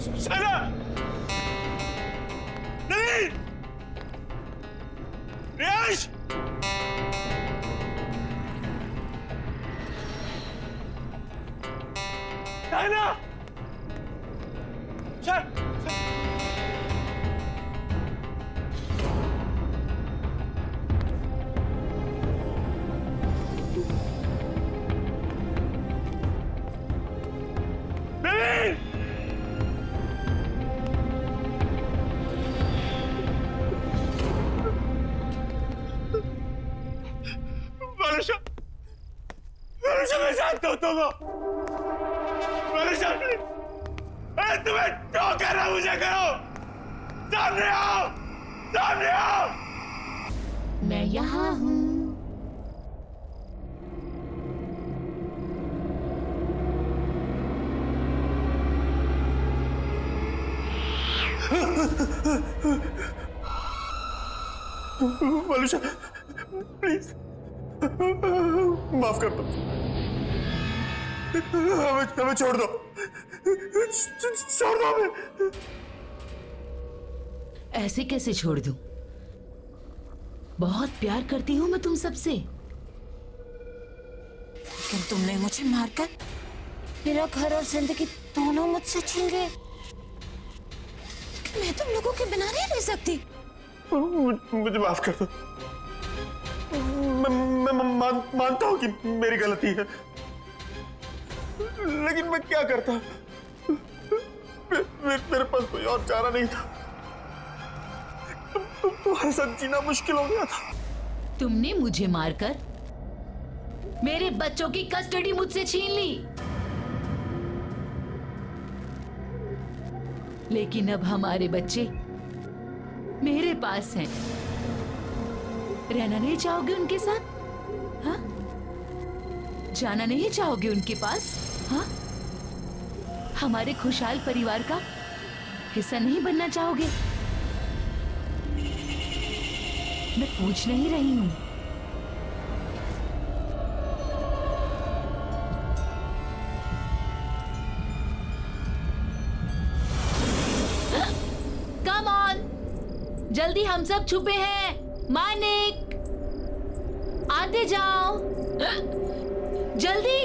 शायना! नहीं! रियांश! शायना! मैं जानता हूं तुम तुम्हें जो करना मुझे करो। सामने आओ, सामने आओ। मैं यहाँ हूँ। मनुष्य प्लीज माफ कर दो, हमें छोड़ दो, छोड़ दो हमें। ऐसे कैसे छोड़ दूं? बहुत प्यार करती हूँ मैं तुम सबसे। लेकिन तुमने मुझे मारकर मेरा घर और जिंदगी दोनों मुझसे छीन गए। मैं तुम लोगों के बिना नहीं रह सकती। मुझे माफ कर दो। मैं मानता हूँ कि मेरी गलती है, लेकिन मैं क्या करता? मेरे पास कोई और चारा नहीं था। तुम्हारे साथ जीना मुश्किल हो गया था। तुमने मुझे मारकर मेरे बच्चों की कस्टडी मुझसे छीन ली, लेकिन अब हमारे बच्चे मेरे पास हैं। रहना नहीं चाहोगे उनके साथ? हाँ? जाना नहीं चाहोगे उनके पास? हाँ? हमारे खुशहाल परिवार का हिस्सा नहीं बनना चाहोगे? मैं पूछ नहीं रही हूं। कम ऑन, जल्दी, हम सब छुपे हैं। मानिक, आते जाओ, जल्दी।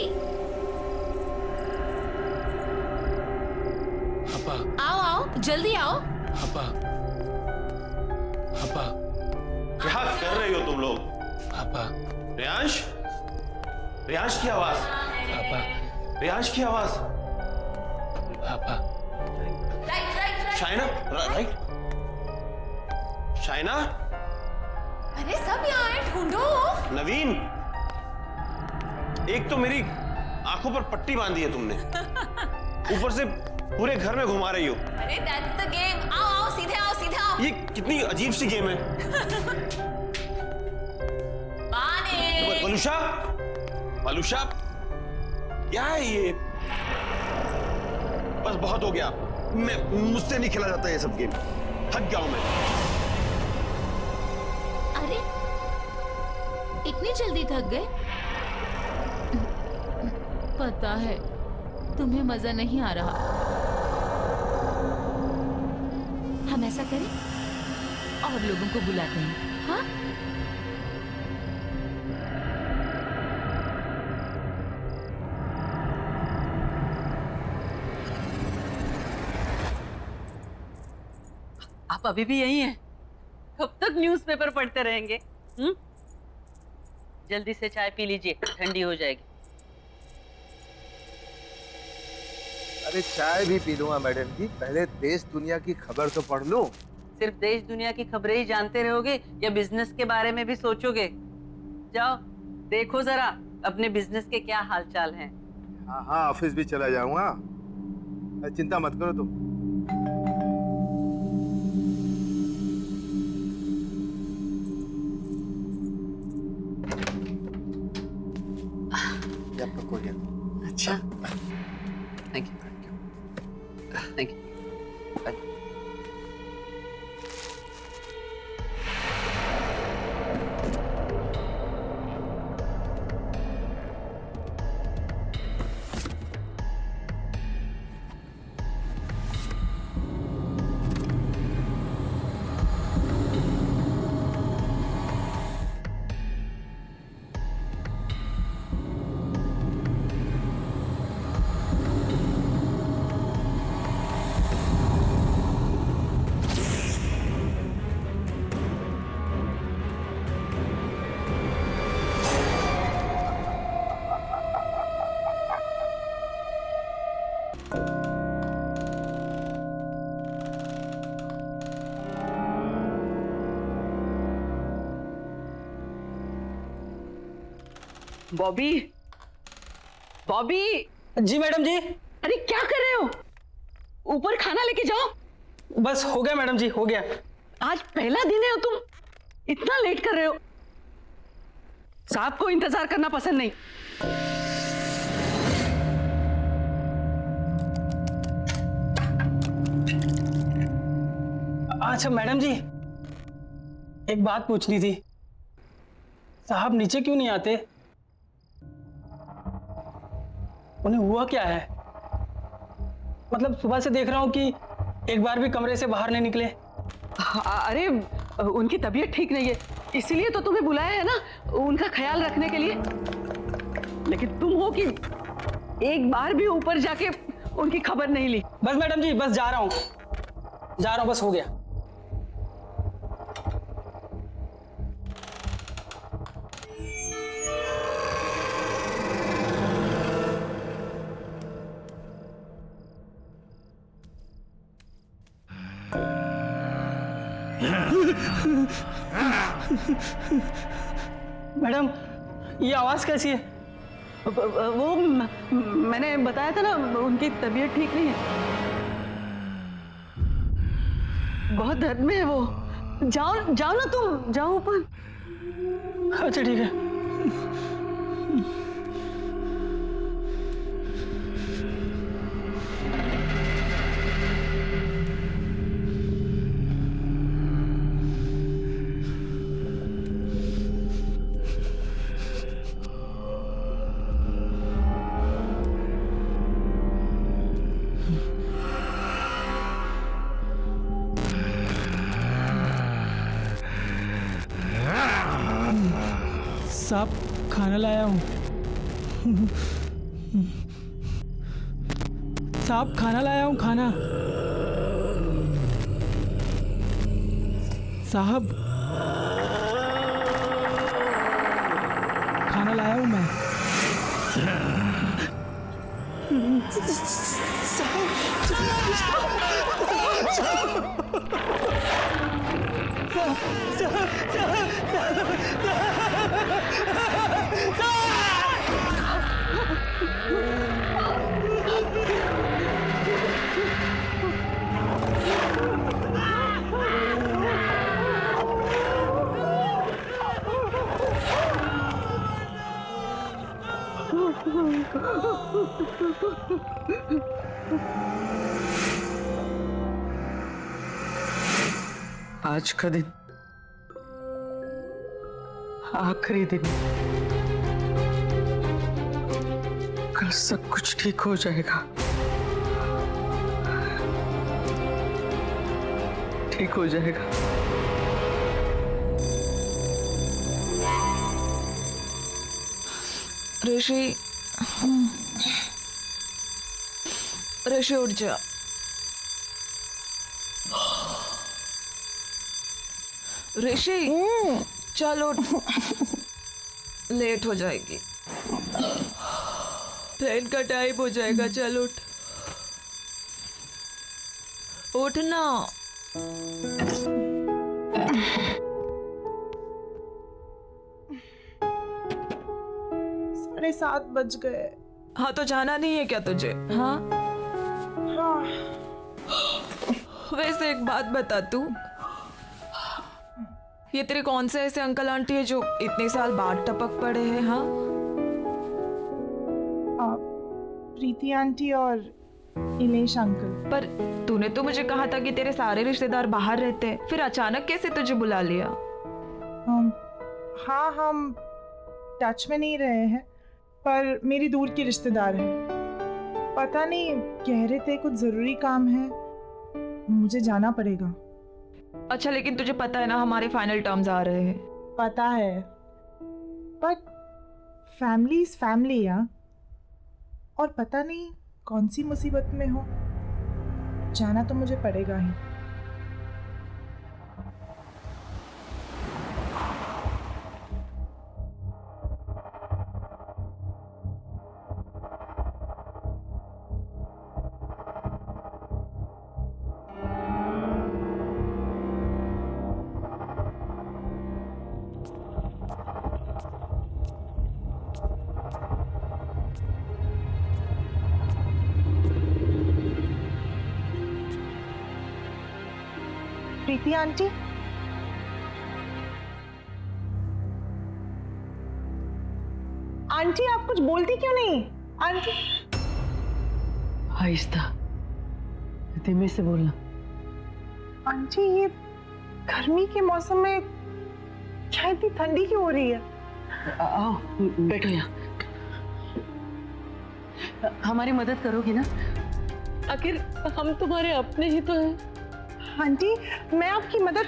अप्पा, आओ आओ, जल्दी आओ। अप्पा, अप्पा, क्या कर रही हो तुम लोग? अप्पा, रियांश, रियांश की आवाज, अप्पा, रियांश की आवाज। अप्पा, शाइना, राइट? शाइना? अरे सब यहाँ हैं, ढूंढो। नवीन, एक तो मेरी आंखों पर पट्टी बांधी है तुमने, ऊपर से पूरे घर में घुमा रही हो। अरे दैट्स द गेम। आओ आओ, सीधे आओ, सीधे आओ। ये कितनी अजीब सी गेम है। बलूशा, बलूशा, क्या है ये? बस बहुत हो गया, मुझसे नहीं खेला जाता ये सब गेम। थक गया हूं मैं। अरे, इतनी जल्दी थक गए? पता है तुम्हें मजा नहीं आ रहा। हम ऐसा करें और लोगों को बुलाते हैं, हाँ? आप अभी भी यही हैं? कब तक न्यूज़पेपर पढ़ते रहेंगे? जल्दी से चाय पी लीजिए, ठंडी हो जाएगी। अरे चाय भी पी लूंगा मैडम जी, पहले देश दुनिया की खबर तो पढ़ लूं। सिर्फ देश दुनिया की खबरें ही जानते रहोगे या बिजनेस के बारे में भी सोचोगे? जाओ देखो जरा अपने बिजनेस के क्या हालचाल हैं। हाँ हाँ, ऑफिस भी चला जाऊंगा, चिंता मत करो तुम। आपका कोरियर। अच्छा, thank you, thank you. Bobby, Bobby, जी मैडम जी। अरे क्या कर रहे हो? ऊपर खाना लेके जाओ। बस हो गया मैडम जी, हो गया। आज पहला दिन है और तुम इतना लेट कर रहे हो। साहब को इंतजार करना पसंद नहीं। अच्छा मैडम जी, एक बात पूछनी थी। साहब नीचे क्यों नहीं आते? उन्हें हुआ क्या है? मतलब सुबह से देख रहा हूं कि एक बार भी कमरे से बाहर नहीं निकले। अरे उनकी तबीयत ठीक नहीं है, इसीलिए तो तुम्हें बुलाया है ना, उनका ख्याल रखने के लिए। लेकिन तुम हो कि एक बार भी ऊपर जाके उनकी खबर नहीं ली। बस मैडम जी, बस जा रहा हूं, बस हो गया। मैडम, ये आवाज कैसी है? वो मैंने बताया था ना, उनकी तबीयत ठीक नहीं है, बहुत दर्द में है वो। जाओ जाओ ना, तुम जाओ ऊपर। अच्छा ठीक है। साहब, खाना लाया हूँ। साहब, खाना लाया हूँ, खाना। साहब, खाना लाया हूँ मैं। आज का दिन आखिरी दिन, कल सब कुछ ठीक हो जाएगा, ठीक हो जाएगा। ऋषि, ऋषि उठ जा। ऋषि चल उठ, लेट हो जाएगी, ट्रेन का टाइम हो जाएगा। चल उठ, उठ ना। 7:30 बज गए। हाँ तो जाना नहीं है क्या तुझे? हाँ हाँ। वैसे एक बात बता, तू ये तेरे कौन से ऐसे अंकल आंटी है जो इतने साल बाद टपक पड़े हैं? हाँ, प्रीति आंटी और इलेश अंकल। पर तूने तो मुझे कहा था कि तेरे सारे रिश्तेदार बाहर रहते हैं, फिर अचानक कैसे तुझे बुला लिया? हाँ, हम टच में नहीं रहे हैं, पर मेरी दूर की रिश्तेदार है। पता नहीं, कह रहे थे कुछ जरूरी काम है, मुझे जाना पड़ेगा। अच्छा, लेकिन तुझे पता है ना हमारे फाइनल टर्म्स आ रहे हैं। पता है, पर फैमिली इज फैमिली यार, और पता नहीं कौन सी मुसीबत में हो, जाना तो मुझे पड़ेगा ही। प्रीति आंटी, आंटी आप कुछ बोलती क्यों नहीं? आंटी आहिस्ता, धीमे से बोलना। आंटी ये गर्मी के मौसम में क्या इतनी ठंडी क्यों हो रही है? आओ बैठो यहाँ। हमारी मदद करोगी ना? आखिर हम तुम्हारे अपने ही तो हैं। आंटी मैं आपकी मदद,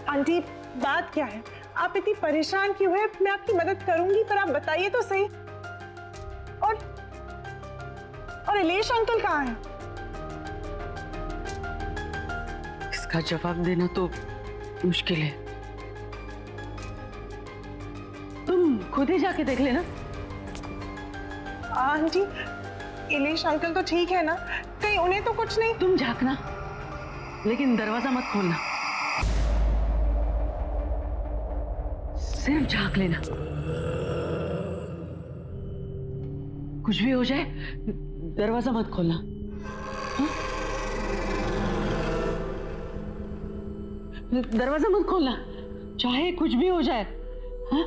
आंटी बात क्या है? आप इतनी परेशान क्यों है? मैं आपकी मदद करूंगी, पर आप बताइए तो सही। और इलेश अंकल कहाँ हैं? इसका जवाब देना तो मुश्किल है, तुम खुद ही जाके देख लेना। आंटी इलेश अंकल तो ठीक है ना? कहीं उन्हें तो कुछ नहीं? तुम झांकना, लेकिन दरवाजा मत खोलना, सिर्फ झांक लेना। कुछ भी हो जाए दरवाजा मत खोलना। हाँ? दरवाजा मत खोलना, चाहे कुछ भी हो जाए। हाँ?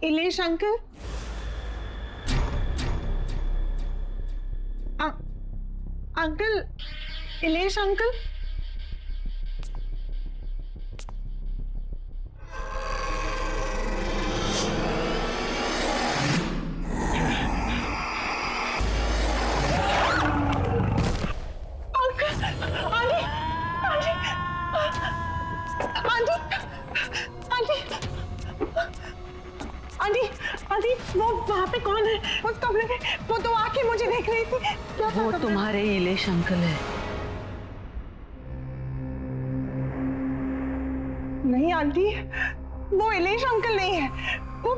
Ilesh uncle, uncle, Ilesh uncle, aunty वो वहाँ पे कौन है? उस कमरे में वो तो आके मुझे देख रही थी। क्या वो तुम्हारे इलेश अंकल है। नहीं आंटी, वो इलेश अंकल नहीं है, वो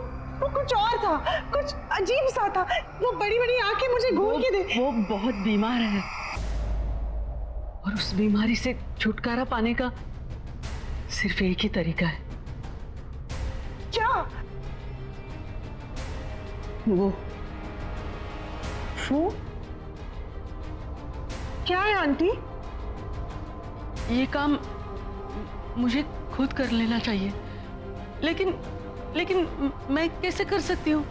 कुछ और था, कुछ अजीब सा था। वो बड़ी बड़ी आंखें मुझे घूर के दे। वो बहुत बीमार है और उस बीमारी से छुटकारा पाने का सिर्फ एक ही तरीका है। क्या? वो क्या है आंटी? ये काम मुझे खुद कर लेना चाहिए, लेकिन मैं कैसे कर सकती हूँ?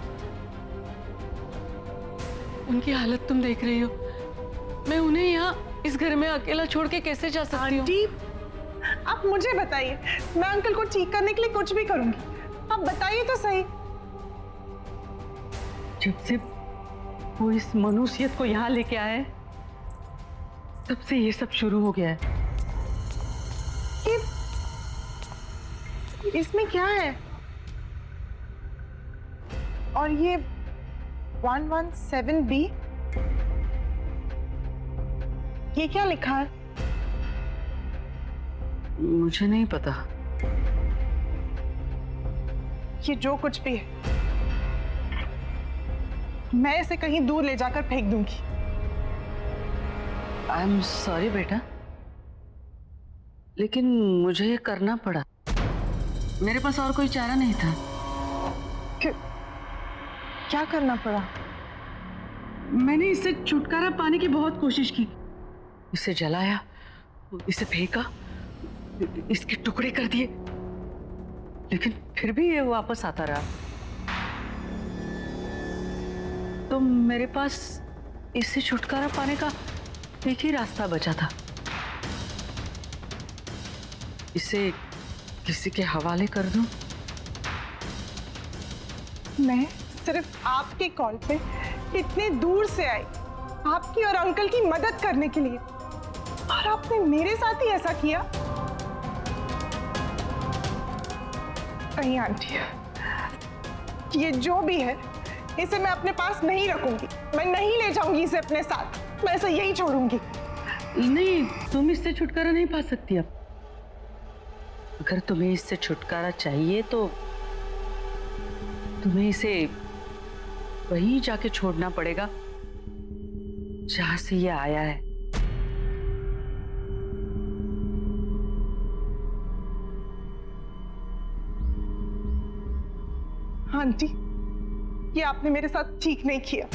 उनकी हालत तुम देख रही हो, मैं उन्हें यहाँ इस घर में अकेला छोड़ के कैसे जा सकती हूँ? आंटी आप मुझे बताइए, मैं अंकल को ठीक करने के लिए कुछ भी करूंगी। आप बताइए तो सही। जब से वो इस मनुष्यत को यहाँ लेके आए तब से ये सब शुरू हो गया है। इसमें क्या है? और ये 117B, ये क्या लिखा है? मुझे नहीं पता। ये जो कुछ भी है मैं इसे कहीं दूर ले जाकर फेंक दूंगी। आई एम सॉरी बेटा, लेकिन मुझे ये करना पड़ा, मेरे पास और कोई चारा नहीं था। क्या करना पड़ा? मैंने इससे छुटकारा पाने की बहुत कोशिश की, इसे जलाया, इसे फेंका, इसके टुकड़े कर दिए, लेकिन फिर भी ये वापस आता रहा। तो मेरे पास इससे छुटकारा पाने का एक ही रास्ता बचा था, इसे किसी के हवाले कर दूं। मैं सिर्फ आपके कॉल पे इतने दूर से आई, आपकी और अंकल की मदद करने के लिए, और आपने मेरे साथ ही ऐसा किया? नहीं आंटी, ये जो भी है इसे मैं अपने पास नहीं रखूंगी। मैं नहीं ले जाऊंगी इसे अपने साथ, मैं इसे यही छोड़ूंगी। नहीं, तुम इससे छुटकारा नहीं पा सकती अब। अगर तुम्हें इससे छुटकारा चाहिए तो तुम्हें इसे वहीं जाके छोड़ना पड़ेगा जहां से ये आया है। आंटी, ये आपने मेरे साथ ठीक नहीं किया।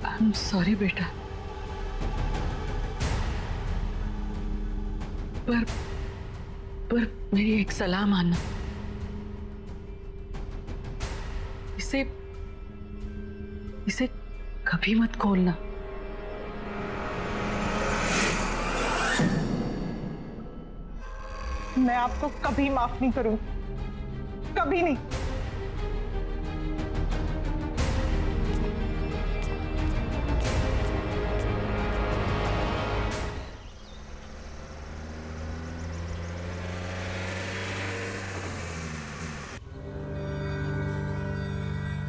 आई एम सॉरी बेटा, पर मेरी एक सलाह मानना, इसे कभी मत खोलना। मैं आपको कभी माफ नहीं करूंगी, कभी नहीं।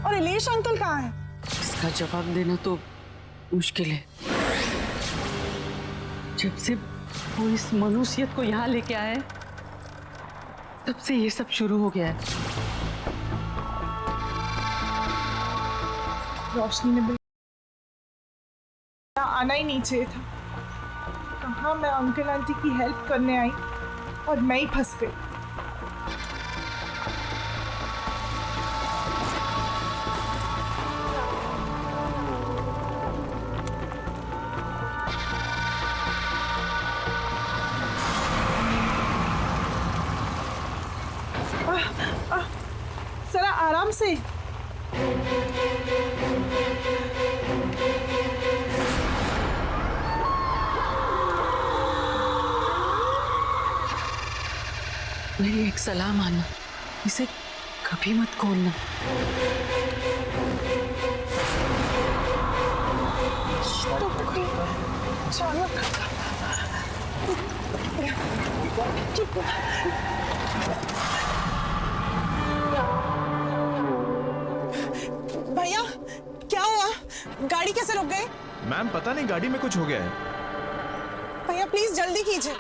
और इलेश अंकल कहाँ है? इसका जवाब देना तो मुश्किल है। जब से वो इस मनुष्यत को यहाँ लेके आए तब से ये सब शुरू हो गया है। रोशनी ने बिल्कुल आना ही नहीं चाहिए था। कहाँ मैं अंकल आंटी की हेल्प करने आई और मैं ही फंस गई। जरा आराम से। मेरी एक सलाह मानना, इसे कभी मत खोलना। भैया, क्या हुआ? गाड़ी कैसे रुक गई? मैम पता नहीं, गाड़ी में कुछ हो गया है। भैया प्लीज जल्दी कीजिए।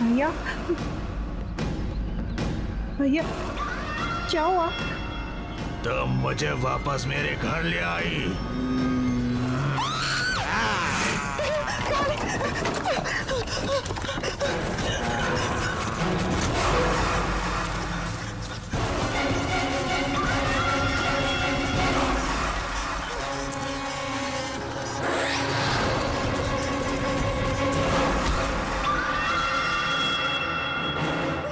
भैया, भैया क्या हुआ? तुम मुझे वापस मेरे घर ले आई।